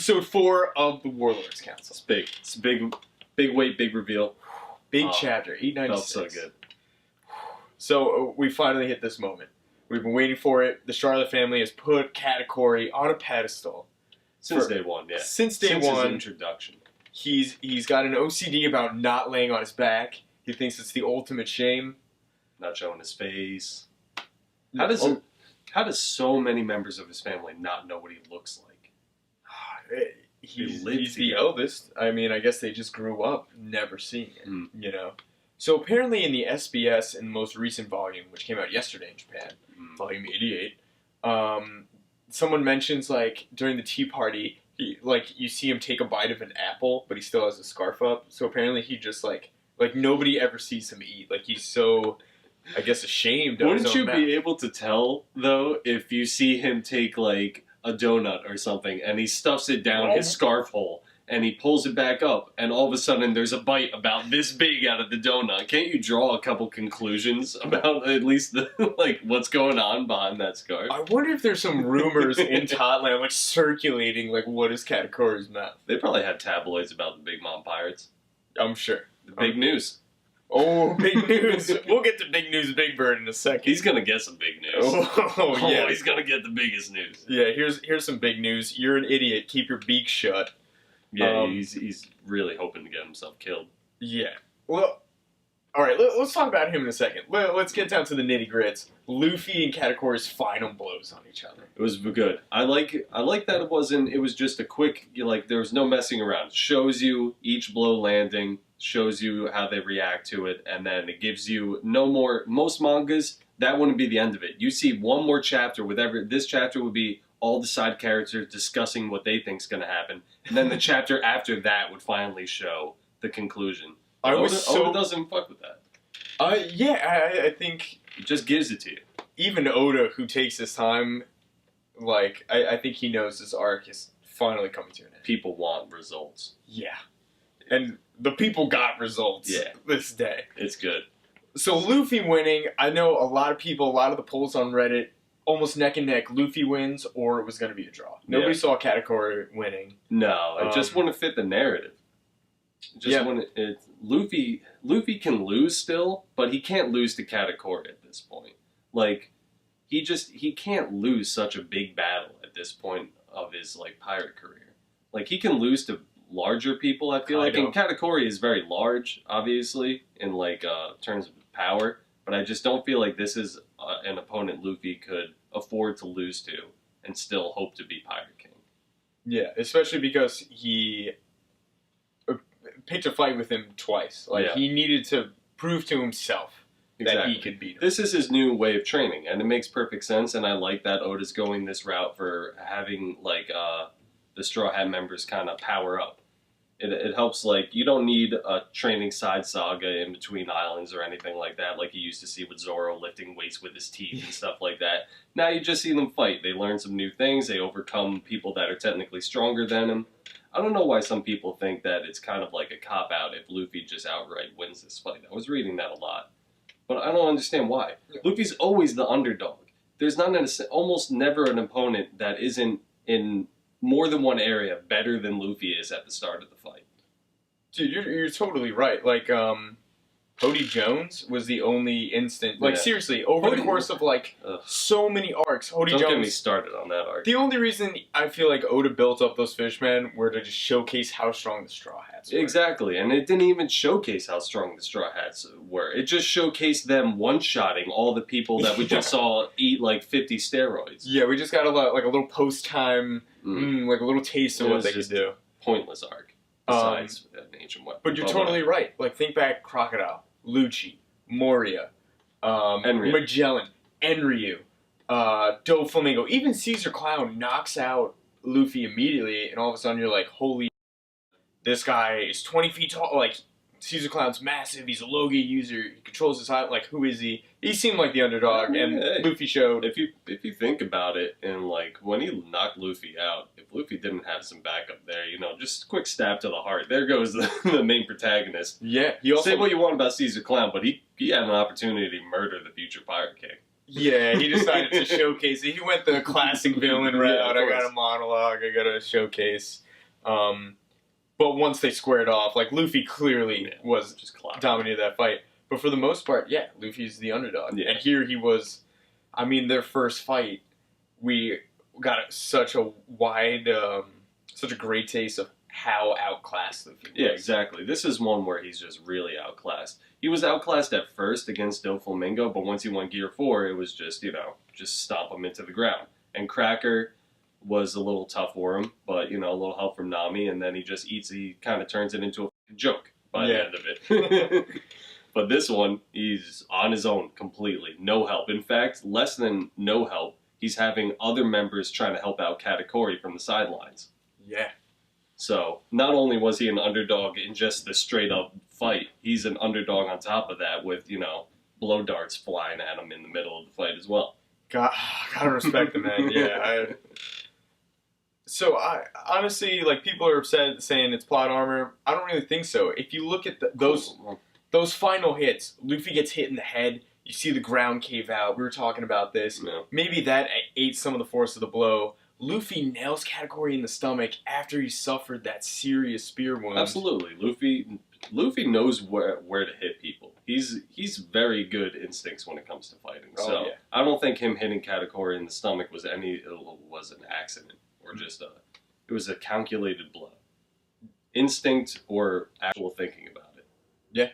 Episode 4 of the Warlords Council. It's big. It's a big weight, big reveal. Big chapter, 896. Felt so good. So we finally hit this moment. We've been waiting for it. The Charlotte family has put Katakuri on a pedestal. Since day one, yeah. Since day one. Since his introduction. He's got an OCD about not laying on his back. He thinks it's the ultimate shame. Not showing his face. How does so many members of his family not know what he looks like? He's the eldest. I mean, I guess they just grew up never seeing it, you know? So apparently in the SBS in the most recent volume, which came out yesterday in Japan, volume 88, someone mentions, like, during the tea party, you see him take a bite of an apple, but he still has a scarf up. So apparently he just, like nobody ever sees him eat. Like, he's so, I guess, ashamed of his own mouth. Be able to tell, though, if you see him take, like, a donut or something, and he stuffs it down his scarf hole, and he pulls it back up, and all of a sudden there's a bite about this big out of the donut. Can't you draw a couple conclusions about at least what's going on behind that scarf? I wonder if there's some rumors in Totland, like, circulating, like, what is Katakuri's mouth? They probably had tabloids about the Big Mom Pirates. I'm sure. The big news. Oh, big news. We'll get to big news, Big Bird in a second. He's going to get some big news. Oh, yeah. He's going to get the biggest news. Yeah, here's some big news. You're an idiot. Keep your beak shut. Yeah, he's really hoping to get himself killed. Yeah. Well, all right, let's talk about him in a second. Let's get down to the nitty-grits. Luffy and Katakuri's final blows on each other. It was good. I like that it was just a quick, there was no messing around. It shows you each blow landing, shows you how they react to it, and then it gives you no more. Most mangas, that wouldn't be the end of it. You see one more chapter with this chapter would be all the side characters discussing what they think's going to happen, and then the chapter after that would finally show the conclusion. Oda doesn't fuck with that. Yeah, I think it just gives it to you. Even Oda, who takes his time, I think he knows this arc is finally coming to an end. People want results. Yeah. And the people got results this day. It's good. So Luffy winning, I know a lot of the polls on Reddit, almost neck and neck, Luffy wins or it was going to be a draw. Nobody saw Katakuri winning. No, it just wouldn't fit the narrative. Luffy can lose still, but he can't lose to Katakuri at this point. Like, he can't lose such a big battle at this point of his, pirate career. Like, he can lose to larger people, I feel like. And Katakuri is very large, obviously, in, terms of power. But I just don't feel like this is an opponent Luffy could afford to lose to and still hope to be Pirate King. Yeah, especially because he picked a fight with him twice. He needed to prove to himself that he could beat him. This is his new way of training, and it makes perfect sense, and I like that Oda's going this route for having, the Straw Hat members kind of power up. It helps, you don't need a training side saga in between islands or anything like that, like you used to see with Zoro lifting weights with his teeth and stuff like that. Now you just see them fight. They learn some new things. They overcome people that are technically stronger than them. I don't know why some people think that it's kind of like a cop-out if Luffy just outright wins this fight. I was reading that a lot. But I don't understand why. Luffy's always the underdog. There's almost never an opponent that isn't in more than one area better than Luffy is at the start of the fight. Dude, you're totally right. Cody Jones was the only instant. Seriously, over the course of, so many arcs, Cody Jones... Don't get me started on that arc. The only reason I feel like Oda built up those fishmen were to just showcase how strong the Straw Hats were. Exactly, and it didn't even showcase how strong the Straw Hats were. It just showcased them one-shotting all the people that we just saw eat, 50 steroids. Yeah, we just got a little post-time, a little taste of what they could do. Pointless arc. Besides an ancient weapon. But you're totally right. Think back, Crocodile, Lucci, Moria, Magellan, Enryu, Doflamingo. Even Caesar Clown knocks out Luffy immediately, and all of a sudden you're like, holy, this guy is 20 feet tall. Caesar Clown's massive. He's a Logia user. He controls his height. Who is he? He seemed like the underdog, and Luffy showed. If you think about it, and when he knocked Luffy out, if Luffy didn't have some backup there, just a quick stab to the heart. There goes the main protagonist. Yeah, he also say what you want about Caesar Clown, but he had an opportunity to murder the future Pirate King. Yeah, he decided to showcase it. He went the classic villain route. I got a monologue. I got to showcase. But once they squared off, like, Luffy clearly was just dominated that fight. But for the most part, yeah, Luffy's the underdog. Yeah. And here he was, I mean, their first fight, we got such a wide, such a great taste of how outclassed Luffy was. Yeah, exactly. This is one where he's just really outclassed. He was outclassed at first against Doflamingo, but once he went Gear 4, it was just, just stomp him into the ground. And Cracker was a little tough for him, but, a little help from Nami, and then he kind of turns it into a joke by the end of it. But this one, he's on his own completely. No help. In fact, less than no help. He's having other members trying to help out Katakuri from the sidelines. Yeah. So, not only was he an underdog in just the straight-up fight, he's an underdog on top of that with, blow darts flying at him in the middle of the fight as well. Gotta respect the man, yeah. So, honestly, like, people are upset saying it's plot armor. I don't really think so. If you look at those final hits, Luffy gets hit in the head, you see the ground cave out, we were talking about this. Yeah. Maybe that ate some of the force of the blow. Luffy nails Katakuri in the stomach after he suffered that serious spear wound. Absolutely. Luffy knows where to hit people. He's very good instincts when it comes to fighting. So yeah. I don't think him hitting Katakuri in the stomach was an accident or just it was a calculated blow. Instinct or actual thinking about it. Yeah.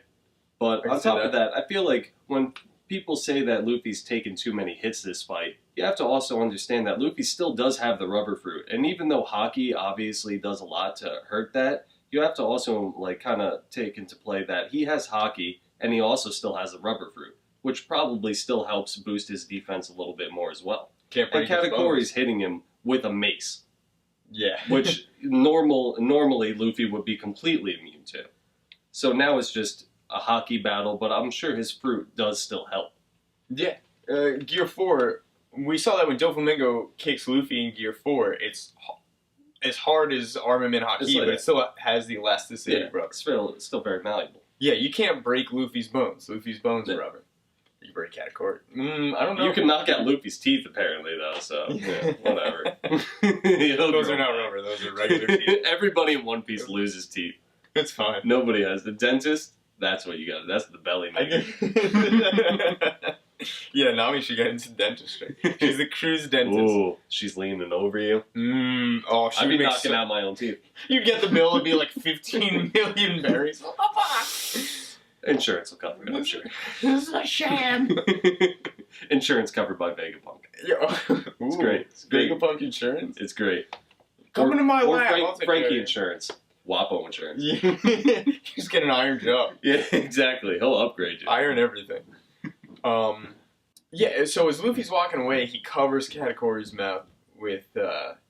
But on top of that, I feel like when people say that Luffy's taken too many hits this fight, you have to also understand that Luffy still does have the rubber fruit. And even though Haki obviously does a lot to hurt that, you have to also kind of take into play that he has Haki and he also still has the rubber fruit, which probably still helps boost his defense a little bit more as well. And Katakuri's hitting him with a mace. Yeah. Which normally Luffy would be completely immune to. So now it's just a Haki battle, but I'm sure his fruit does still help. Yeah. Gear 4, we saw that when Doflamingo kicks Luffy in Gear 4, it's as hard as Armament Haki, but it still has the elasticity, bro. It's still very malleable. Yeah, you can't break Luffy's bones. Luffy's bones are rubber. You can break Katakuri. I don't know. You can knock out Luffy's teeth, apparently, though, so whatever. Those are not rubber. Those are regular teeth. Everybody in One Piece loses teeth. It's fine. Nobody has. The dentist, that's what you got. That's the belly man. Yeah, Nami should get into dentistry. She's the cruise dentist. Ooh, she's leaning over you. Oh, I'd be knocking out my own teeth. You'd get the bill, it'd be like 15 million berries. What the fuck? Insurance will cover it, I'm sure. This is a sham. Insurance covered by Vegapunk. It's great. It's great. Vegapunk insurance? It's great. Come into my lab. Frankie insurance. Wapo insurance. Yeah. Just get an iron job. Yeah, exactly. He'll upgrade you. Iron everything. Yeah, so as Luffy's walking away, he covers Katakuri's mouth with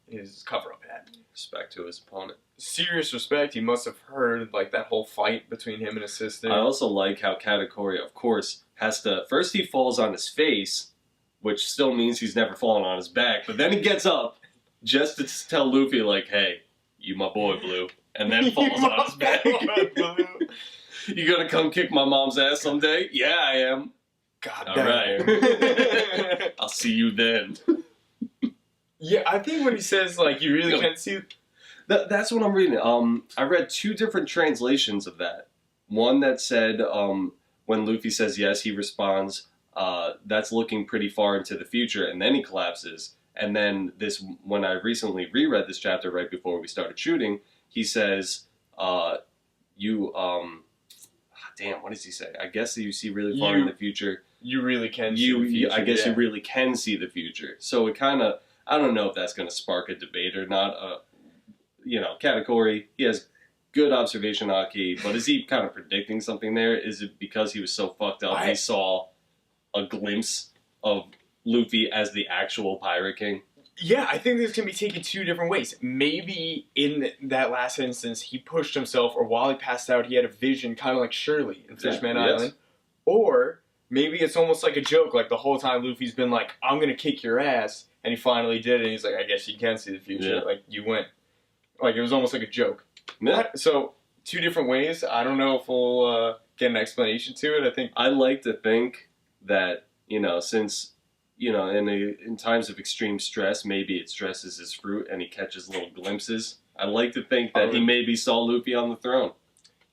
his cover-up hat. Respect to his opponent. Serious respect. He must have heard like that whole fight between him and his sister. I also like how Katakuri, of course, has to... First he falls on his face, which still means he's never fallen on his back, but then he gets up just to tell Luffy, like, hey, you my boy, Blue, and then falls on his back. You gonna come kick my mom's ass someday? Yeah, I am. God All damn. right. I'll see you then. Yeah, I think when he says, like, you really can't see... That's what I'm reading. I read two different translations of that. One that said, when Luffy says yes, he responds, that's looking pretty far into the future, and then he collapses. And then when I recently reread this chapter right before we started shooting, he says, damn, what does he say? I guess you see really far in the future. You really can see the future. I guess you really can see the future. So it kind of, I don't know if that's going to spark a debate or not. Katakuri, he has good observation Haki, but is he kind of predicting something there? Is it because he was so fucked up he saw a glimpse of Luffy as the actual Pirate King? Yeah, I think this can be taken two different ways. Maybe in that last instance, he pushed himself, or while he passed out, he had a vision, kind of like Shirley in Fishman Island. Or maybe it's almost like a joke, like the whole time Luffy's been like, I'm going to kick your ass, and he finally did it, and he's like, I guess you can see the future. Like, you win. Like, it was almost like a joke. Yeah. So, two different ways. I don't know if we'll get an explanation to it. I think... I like to think that, since... in times of extreme stress, maybe it stresses his fruit and he catches little glimpses I like to think that he maybe saw Luffy on the throne.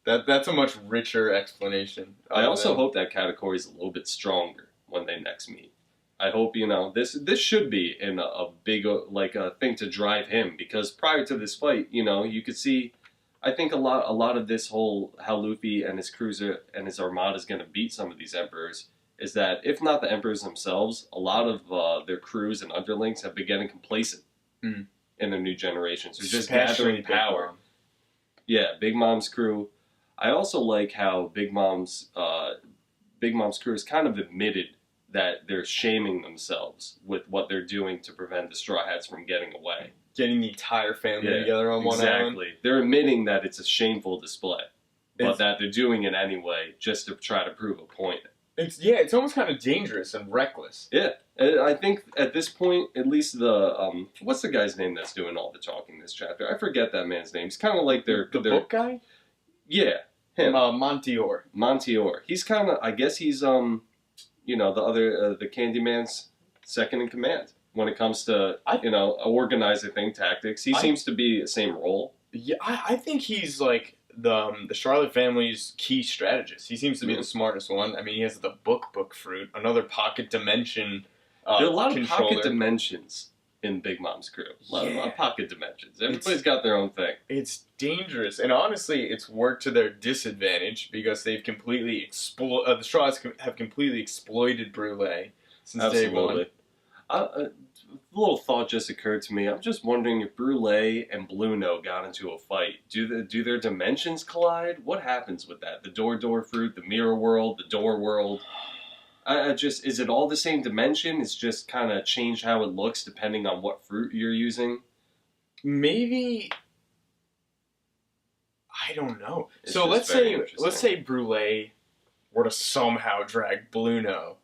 That's a much richer explanation. I also hope that Katakuri is a little bit stronger when they next meet. I hope, this should be in a big, a thing to drive him, because prior to this fight, you could see, I think a lot of this whole, how Luffy and his cruiser and his armada is going to beat some of these emperors, is that, if not the emperors themselves, a lot of their crews and underlings have been getting complacent in their new generations. They're just gathering power. Yeah, Big Mom's crew. I also like how Big Mom's crew has kind of admitted that they're shaming themselves with what they're doing to prevent the Straw Hats from getting away. Getting the entire family together on one island. Exactly. They're admitting that it's a shameful display, but that they're doing it anyway just to try to prove a point. It's almost kind of dangerous and reckless. Yeah. I think at this point, at least the, what's the guy's name that's doing all the talking this chapter? I forget that man's name. He's kind of like their book guy? Yeah. Him. Monteor. Monteor. He's kind of, I guess he's, the other, the Candyman's second in command when it comes to, organizing tactics. He seems to be the same role. Yeah, I think he's like the Charlotte family's key strategist. He seems to be the smartest one. I mean, he has the book fruit, another pocket dimension there are a lot of controller. pocket dimensions in Big Mom's crew. A lot of pocket dimensions. Everybody's got their own thing. It's dangerous, and honestly, it's worked to their disadvantage because they've completely the Straws have completely exploited Brûlée since day one. A little thought just occurred to me. I'm just wondering if Brûlée and Blue Note got into a fight. Do their dimensions collide? What happens with that? The door fruit, the mirror world, the door world. Is it all the same dimension? It's just kind of changed how it looks depending on what fruit you're using? Maybe. I don't know. So let's say Brûlée were to somehow drag Blue Note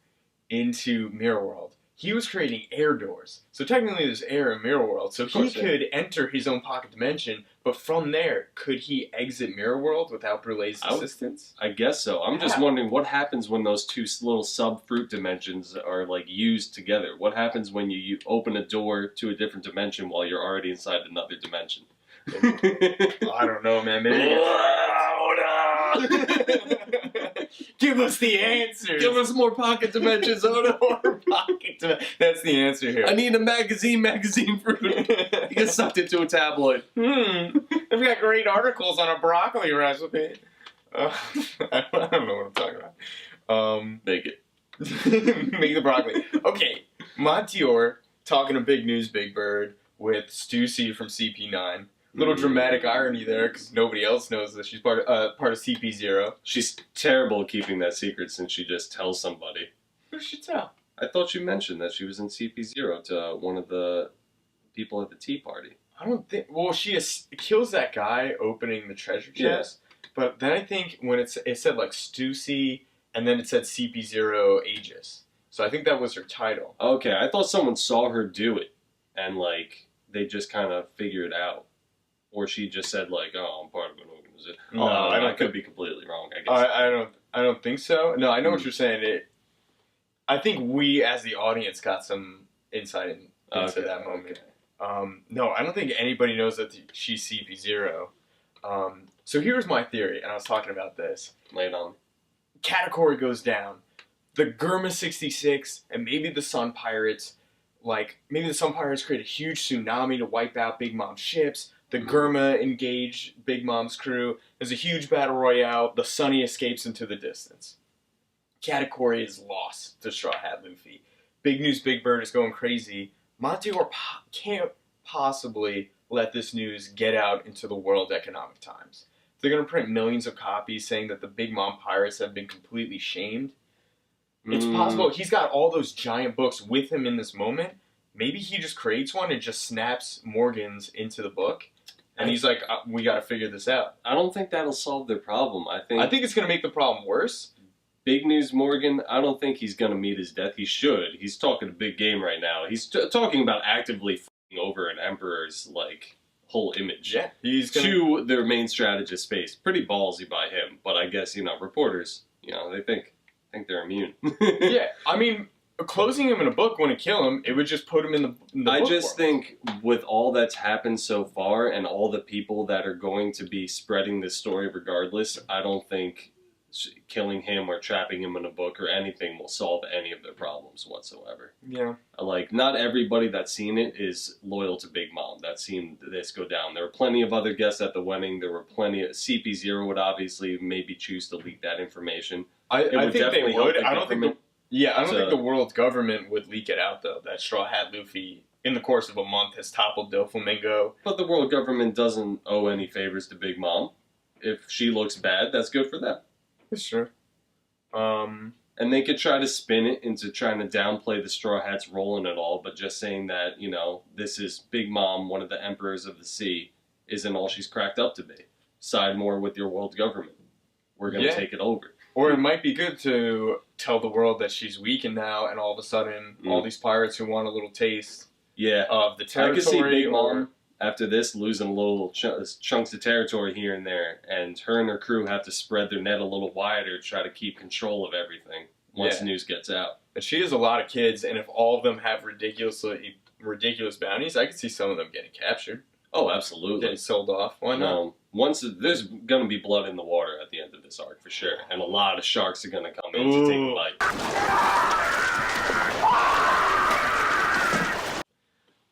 into Mirror World. He was creating air doors. So technically there's air in Mirror World. So he could enter his own pocket dimension, but from there, could he exit Mirror World without Brûlée's assistance? I guess so. I'm just wondering what happens when those two little sub-fruit dimensions are used together. What happens when you open a door to a different dimension while you're already inside another dimension? I don't know, man. Maybe give us the answer. Give us more pocket dimensions. That's the answer here. I need a magazine fruit. You get sucked into a tabloid. They've got great articles on a broccoli recipe. I don't know what I'm talking about. Make it. Make the broccoli. Okay, Monteor talking to Big News Big Bird with Stussy from CP9. Little dramatic irony there, because nobody else knows that she's part of CP0. She's terrible at keeping that secret since she just tells somebody. Who did she tell? I thought you mentioned that she was in CP0 to one of the people at the tea party. I don't think... Well, she kills that guy opening the treasure chest. Yeah. But then I think when it said Stussy, and then it said CP0 Aegis. So I think that was her title. Okay, I thought someone saw her do it, and they just kind of figured it out. Or she just said oh, I'm part of an organization. No, I could be completely wrong. I guess I don't think so. No, I know what you're saying. I think we as the audience got some insight into that moment. Okay. No, I don't think anybody knows that she's CP0. So here's my theory, and I was talking about this. Lay it on. Katakuri goes down. The Germa 66 and maybe the Sun Pirates, maybe the Sun Pirates create a huge tsunami to wipe out Big Mom's ships. The Germa engage Big Mom's crew. There's a huge battle royale. The Sunny escapes into the distance. Katakuri is lost to Straw Hat Luffy. Big News Big Bird is going crazy. Monteor can't possibly let this news get out into the World Economic Times. They're going to print millions of copies saying that the Big Mom pirates have been completely shamed. It's possible he's got all those giant books with him in this moment. Maybe he just creates one and just snaps Morgan's into the book. And he's like, we got to figure this out. I don't think that'll solve their problem. I think it's going to make the problem worse. Big News Morgan, I don't think he's going to meet his death. He should. He's talking a big game right now. He's talking about actively f***ing over an emperor's, whole image. Yeah. To their main strategist face. Pretty ballsy by him. But I guess, reporters, they think they're immune. Yeah. I mean, closing him in a book wouldn't kill him. It would just put him in the I book just think with all that's happened so far and all the people that are going to be spreading this story regardless, I don't think killing him or trapping him in a book or anything will solve any of their problems whatsoever. Yeah. Like, not everybody that's seen it is loyal to Big Mom. That's seen this go down. There were plenty of other guests at the wedding. There were plenty of... CP0 would obviously maybe choose to leak that information. I think they would. I don't think the world government would leak it out, though, that Straw Hat Luffy, in the course of a month, has toppled Doflamingo. But the world government doesn't owe any favors to Big Mom. If she looks bad, that's good for them. That's true. And they could try to spin it into trying to downplay the Straw Hat's role in it all, but just saying that, you know, this is Big Mom, one of the emperors of the sea, isn't all she's cracked up to be. Side more with your world government. We're going to take it over. Or it might be good to tell the world that she's weakened now, and all of a sudden, all these pirates who want a little taste of the territory. I could see Big Mom, after this, losing little chunks of territory here and there, and her crew have to spread their net a little wider to try to keep control of everything once news gets out. But she has a lot of kids, and if all of them have ridiculous bounties, I could see some of them getting captured. Oh, absolutely. Getting sold off. Why not? There's going to be blood in the water at the end of this arc, for sure. And a lot of sharks are going to come in to take a bite.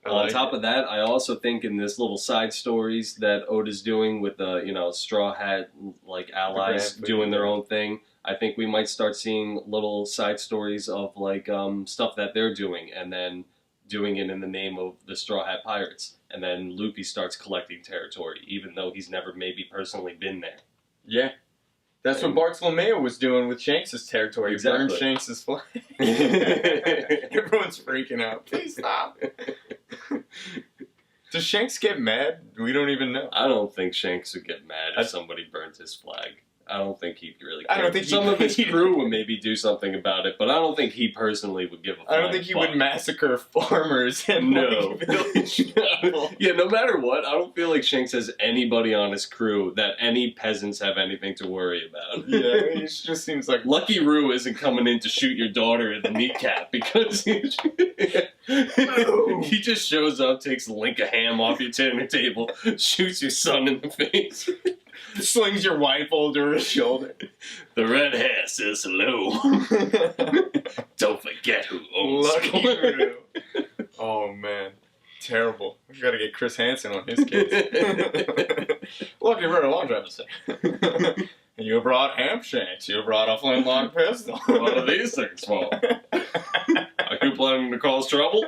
On top of that, I also think in this little side stories that Oda's doing with the, Straw Hat, like, allies doing their own thing, I think we might start seeing little side stories of, like, stuff that they're doing, and then doing it in the name of the Straw Hat Pirates. And then Luffy starts collecting territory, even though he's never maybe personally been there. Yeah. That's what Bartolomeo was doing with Shanks' territory. Exactly. He burned Shanks' flag. Everyone's freaking out. Please stop. Does Shanks get mad? We don't even know. I don't think Shanks would get mad if somebody burnt his flag. I don't think he'd really care. I don't think some of his crew would maybe do something about it, but I don't think he personally would give a fuck. I don't think he would massacre farmers and village people. Yeah, no matter what, I don't feel like Shanks has anybody on his crew that any peasants have anything to worry about. Yeah, it just seems like... Lucky Roo isn't coming in to shoot your daughter in the kneecap because he just shows up, takes a link of ham off your dinner table, shoots your son in the face. Slings your wife over his shoulder. The red hair says hello. Don't forget who owns Lucky Roo. Oh, man. Terrible. We gotta get Chris Hansen on his case. Lucky Roo, I'm trying to say. You brought ham shanks. You brought a flintlock pistol. What are these things for? Are you planning to cause trouble?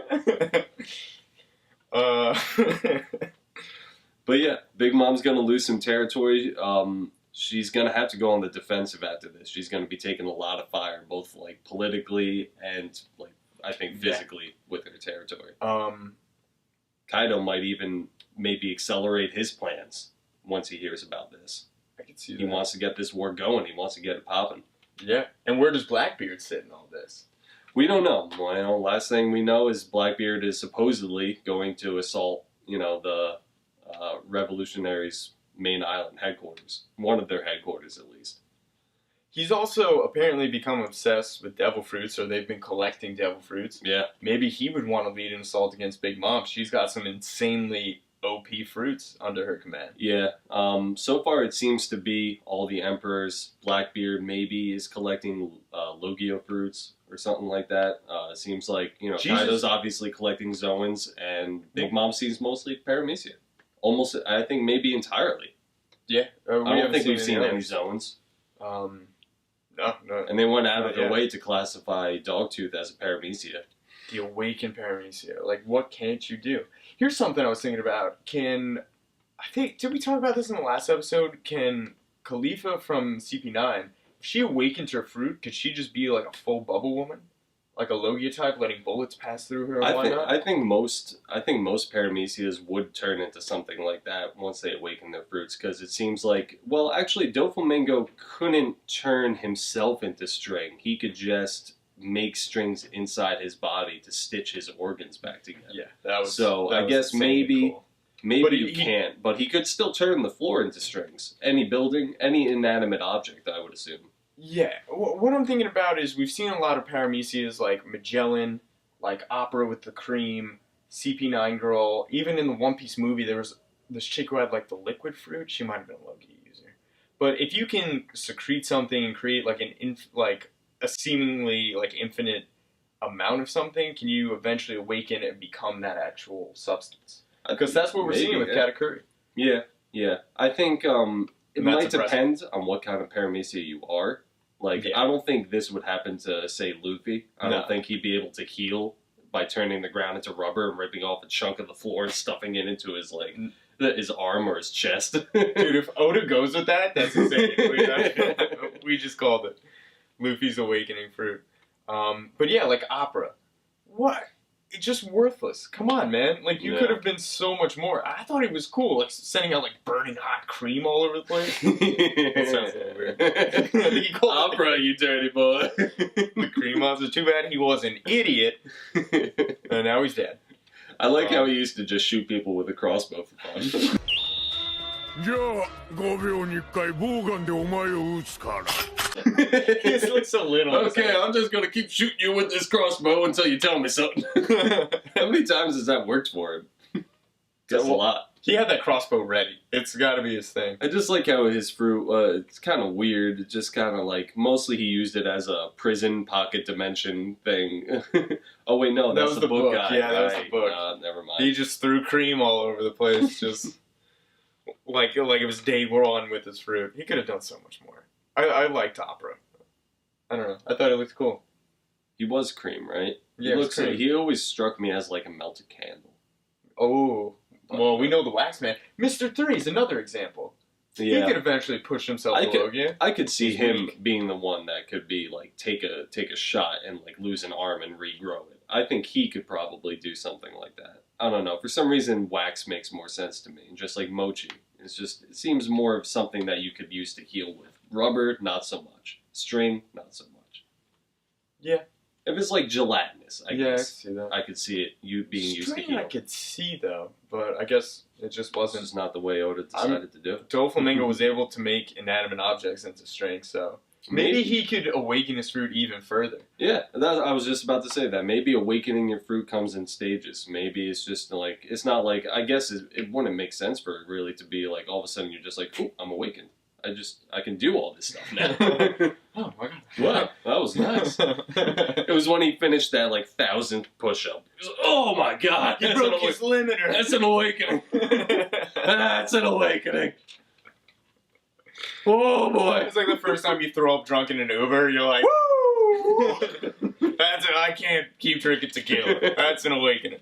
But yeah, Big Mom's going to lose some territory. She's going to have to go on the defensive after this. She's going to be taking a lot of fire, both like politically and like I think physically with her territory. Kaido might even maybe accelerate his plans once he hears about this. I can see that. He wants to get this war going. He wants to get it popping. Yeah. And where does Blackbeard sit in all this? We don't know. Well, last thing we know is Blackbeard is supposedly going to assault, the Revolutionaries' main island headquarters. One of their headquarters, at least. He's also apparently become obsessed with devil fruits, or they've been collecting devil fruits. Yeah. Maybe he would want to lead an assault against Big Mom. She's got some insanely OP fruits under her command. Yeah. So far it seems to be all the emperors. Blackbeard maybe is collecting Logia fruits or something like that. It seems like, Kaido's obviously collecting Zoans, and Big Mom sees mostly Paramecia. Almost, I think, maybe entirely. Yeah. I don't think we've seen any Zoans. No. And they went out of their way to classify Dogtooth as a Paramecia. The awakened Paramecia. Like, what can't you do? Here's something I was thinking about. Did we talk about this in the last episode? Can Khalifa from CP9, if she awakened her fruit, could she just be like a full bubble woman? Like a Logia type, letting bullets pass through her? I think most Paramecias would turn into something like that once they awaken their fruits, because it seems like, well, actually, Doflamingo couldn't turn himself into string. He could just make strings inside his body to stitch his organs back together. Yeah, I guess maybe he can't, but he could still turn the floor into strings. Any building, any inanimate object, I would assume. Yeah, what I'm thinking about is we've seen a lot of Paramecias like Magellan, like Opera with the cream, CP9 girl. Even in the One Piece movie, there was this chick who had like the liquid fruit. She might have been a low-key user. But if you can secrete something and create like like a seemingly like infinite amount of something, can you eventually awaken and become that actual substance? Because that's what we're seeing with Katakuri. Yeah, yeah. I think it might impressive. depend on what kind of Paramecia you are. Like, I don't think this would happen to, say, Luffy. I don't think he'd be able to heal by turning the ground into rubber and ripping off a chunk of the floor and stuffing it into his, like, his arm or his chest. Dude, if Oda goes with that, that's insane. We just called it. Luffy's awakening fruit. But yeah, like Opera. What? It's just worthless. Come on, man. Like, you could have been so much more. I thought it was cool, like, sending out, like, burning hot cream all over the place. That sounds a little weird. Opera, you dirty boy. The cream monster. Too bad he was an idiot. And now he's dead. I like how he used to just shoot people with a crossbow for fun. He just looks so little. Okay, I'm just gonna keep shooting you with this crossbow until you tell me something. How many times has that worked for him? That's a lot. He had that crossbow ready. It's gotta be his thing. I just like how his fruit, it's kind of weird. It's just kind of like, mostly he used it as a prison pocket dimension thing. Oh wait, no, that was the book guy. Yeah, that was the book. Never mind. He just threw cream all over the place, just like it was day one with his fruit. He could have done so much more. I liked Opera. I don't know. I thought it looked cool. He was cream, right? Yeah, he always struck me as like a melted candle. Oh. Well, we know the Wax Man. Mr. 3 is another example. Yeah. He could eventually push himself to Logia. I could see him being the one that could be like take a shot and like lose an arm and regrow it. I think he could probably do something like that. I don't know. For some reason, Wax makes more sense to me. Just like Mochi. It seems more of something that you could use to heal with. Rubber, not so much. String, not so much. Yeah. If it's like gelatinous, I guess. I see that. I could see it being used to heal. I could see, though, but I guess it just wasn't. It's not the way Oda decided to do it. Doflamingo was able to make inanimate objects into string, so maybe he could awaken his fruit even further. Yeah, I was just about to say that. Maybe awakening your fruit comes in stages. Maybe it's just like, it's not like, I guess it wouldn't make sense for it really to be like, all of a sudden you're just like, oh, I'm awakened. I can do all this stuff now. Oh my god. Wow, that was nice. It was when he finished that like 1,000th push-up. He was, oh my god. He broke his limiter. That's an awakening. That's an awakening. Oh boy. It's like the first time you throw up drunk in an Uber, you're like, woo! I can't keep drinking tequila. That's an awakening.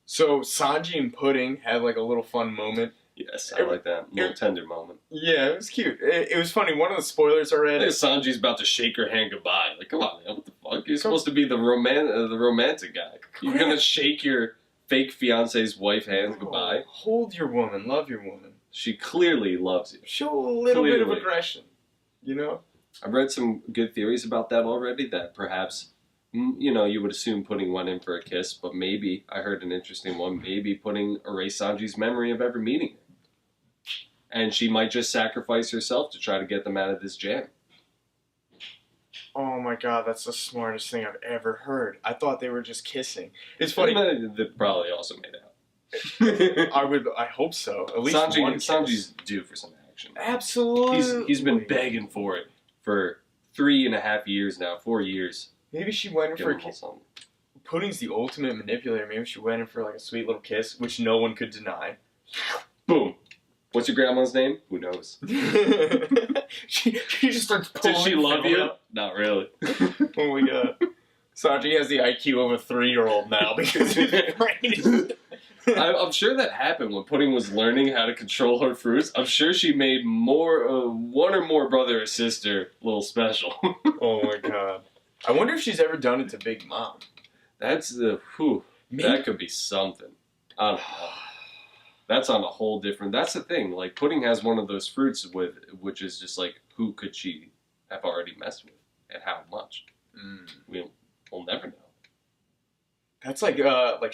So Sanji and Pudding had like a little fun moment. Yes, I like that. Little tender moment. Yeah, it was cute. It was funny. One of the spoilers I read. Sanji's about to shake her hand goodbye. Like, come on, man, what the fuck? You're supposed to be the romantic guy. You're gonna shake your fake fiance's wife hands goodbye. Hold your woman. Love your woman. She clearly loves you. Show a little bit of aggression. You know? I've read some good theories about that already, that perhaps, you know, you would assume Pudding went in for a kiss, but maybe, I heard an interesting one, maybe Pudding erased Sanji's memory of ever meeting her. And she might just sacrifice herself to try to get them out of this jam. Oh my god, that's the smartest thing I've ever heard. I thought they were just kissing. It's funny. They probably also made out. I hope so. At least Sanji's due for some action. Absolutely. He's been begging for it for 3.5 years now, 4 years. Maybe she went in for a kiss. Pudding's the ultimate manipulator. Maybe she went in for like a sweet little kiss, which no one could deny. Boom. What's your grandma's name? Who knows? she just starts pulling. Did she love you? Up. Not really. Oh my god. Sanji has the IQ of a 3-year-old now because his brain is... I'm sure that happened when Pudding was learning how to control her fruits. I'm sure she made one or more brother or sister a little special. Oh my god. I wonder if she's ever done it to Big Mom. That's that could be something. I don't know. That's on a whole different... That's the thing. Like, Pudding has one of those fruits which is just like, who could she have already messed with? And how much? We'll never know. That's like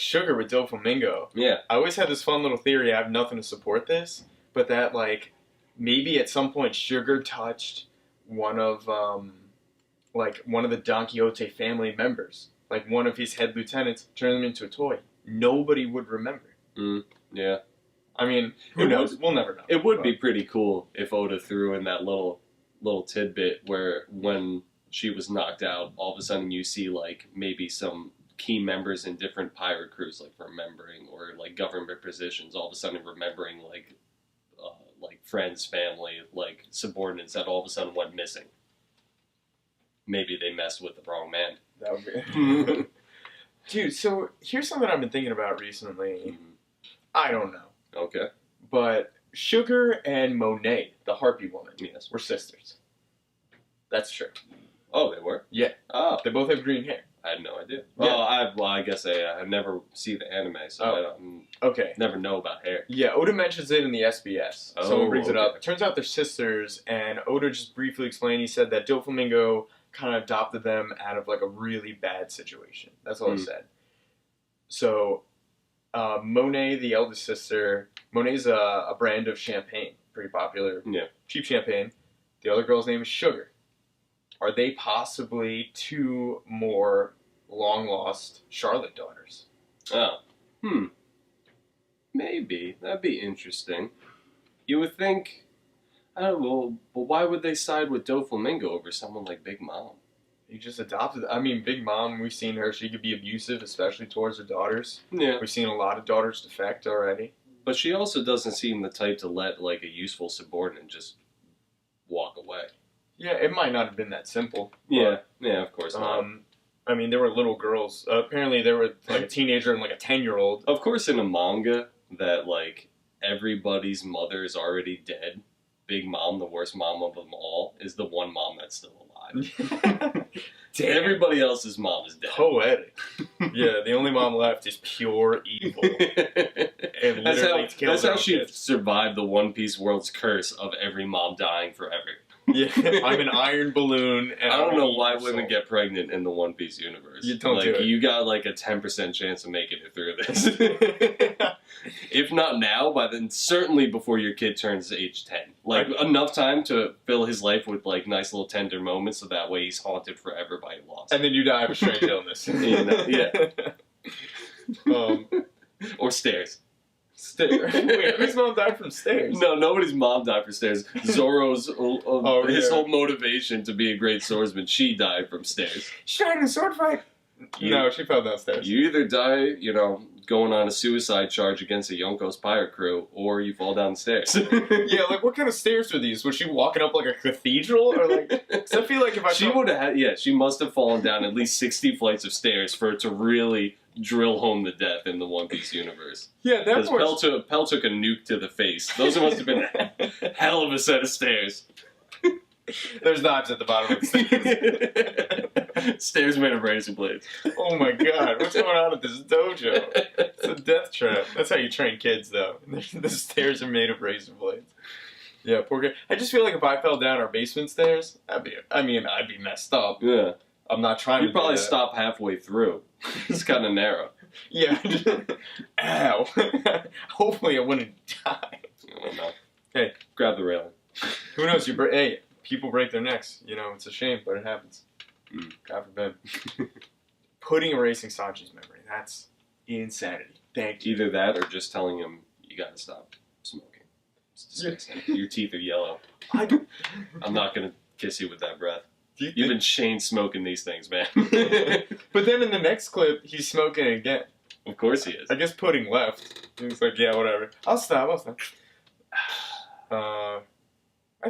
Sugar with Doflamingo. Yeah. I always had this fun little theory. I have nothing to support this. But that, like, maybe at some point Sugar touched one of one of the Donquixote family members, like one of his head lieutenants, turned them into a toy. Nobody would remember. Yeah. I mean, who knows? We'll never know. It would be pretty cool if Oda threw in that little tidbit where when she was knocked out, all of a sudden you see like maybe some key members in different pirate crews like remembering, or like government positions all of a sudden remembering like friends, family, like subordinates that all of a sudden went missing. Maybe they messed with the wrong man. That would be... Dude, so here's something I've been thinking about recently. I don't know. Okay. But Sugar and Monet, the Harpy woman, yes, were sisters. That's true. Oh, they were? Yeah. Oh. They both have green hair. I had no idea. Yeah. I guess I never see the anime, so I don't, never know about hair. Yeah, Oda mentions it in the SBS. Someone brings it up. It turns out they're sisters, and Oda just briefly explained, he said that Doflamingo kind of adopted them out of like a really bad situation. That's all he said. So, Monet, the eldest sister, Monet's a brand of champagne, pretty popular, cheap champagne. The other girl's name is Sugar. Are they possibly two more long-lost Charlotte daughters? Oh. Maybe. That'd be interesting. You would think, I don't know, but why would they side with Doflamingo over someone like Big Mom? He just adopted... I mean, Big Mom, we've seen her. She could be abusive, especially towards her daughters. Yeah. We've seen a lot of daughters defect already. But she also doesn't seem the type to let, like, a useful subordinate just walk away. Yeah, it might not have been that simple. Yeah, of course not. I mean, there were little girls. Apparently, there were, like, a teenager and, like, a 10-year-old. Of course, in a manga that, like, everybody's mother is already dead, Big Mom, the worst mom of them all, is the one mom that's still alive. Damn. Everybody else's mom is dead. Poetic. Yeah, the only mom left is pure evil. And that's how she survived the One Piece world's curse of every mom dying forever. Yeah, I'm an iron balloon. And I don't know why women get pregnant in the One Piece universe. You don't do it. You got like a 10% chance of making it through this. If not now, by then certainly before your kid turns age 10. Like enough time to fill his life with like nice little tender moments, so that way he's haunted forever by your loss. And then you die of a strange illness. Or stairs. Wait, whose mom died from stairs? No, nobody's mom died from stairs. Zoro's his whole motivation to be a great swordsman, she died from stairs. She died in a sword fight? No, she fell downstairs. You either die, going on a suicide charge against a Yonko's pirate crew, or you fall down the stairs. Yeah, like what kind of stairs were these? Was she walking up like a cathedral, or like? Because I feel like if she would have had, she must have fallen down at least 60 flights of stairs for it to really drill home the death in the One Piece universe. Yeah, that was... Pell took a nuke to the face. Those must have been a hell of a set of stairs. There's knives at the bottom of the stairs. Stairs made of razor blades. Oh my god, what's going on at this dojo? It's a death trap. That's how you train kids, though. The stairs are made of razor blades. Yeah, poor guy. I just feel like if I fell down our basement stairs, I'd be messed up. Yeah. I'm not trying to. You'd probably stop halfway through. It's kind of narrow. Yeah. Ow. Hopefully I wouldn't die. I don't know. Hey. Grab the railing. Who knows? Hey, people break their necks. It's a shame, but it happens. God forbid. Pudding erasing Sanji's memory. That's insanity. Thank you. Either that or just telling him, you gotta stop smoking. It's disgusting. Your teeth are yellow. I'm not gonna kiss you with that breath. You've been chain smoking these things, man. But then in the next clip, he's smoking again. Of course he is. I guess Pudding left. He was like, yeah, whatever. I'll stop. I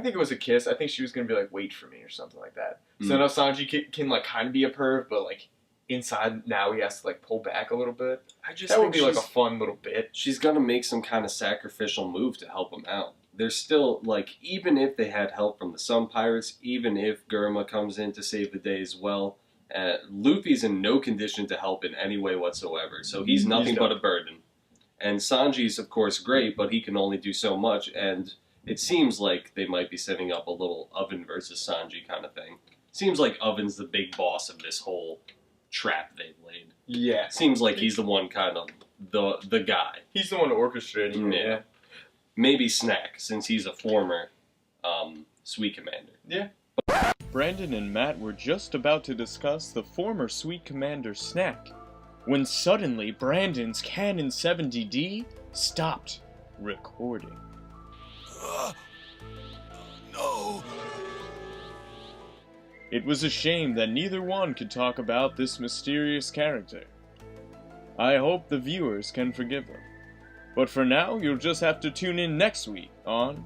think it was a kiss. I think she was going to be like, wait for me or something like that. So now Sanji can like kind of be a perv, but like inside now he has to like pull back a little bit. That would be like a fun little bit. She's going to make some kind of sacrificial move to help him out. There's still, like, even if they had help from the Sun Pirates, even if Germa comes in to save the day as well, Luffy's in no condition to help in any way whatsoever, so he's nothing but a burden. And Sanji's, of course, great, but he can only do so much, and it seems like they might be setting up a little Oven versus Sanji kind of thing. Seems like Oven's the big boss of this whole trap they've laid. Yeah. Seems like he's the one kind of the guy. He's the one orchestrating. Yeah. Maybe Snack, since he's a former Sweet Commander. Yeah. Brandon and Matt were just about to discuss the former Sweet Commander snack, when suddenly Brandon's Canon 70D stopped recording. No. It was a shame that neither one could talk about this mysterious character. I hope the viewers can forgive them. But for now, you'll just have to tune in next week on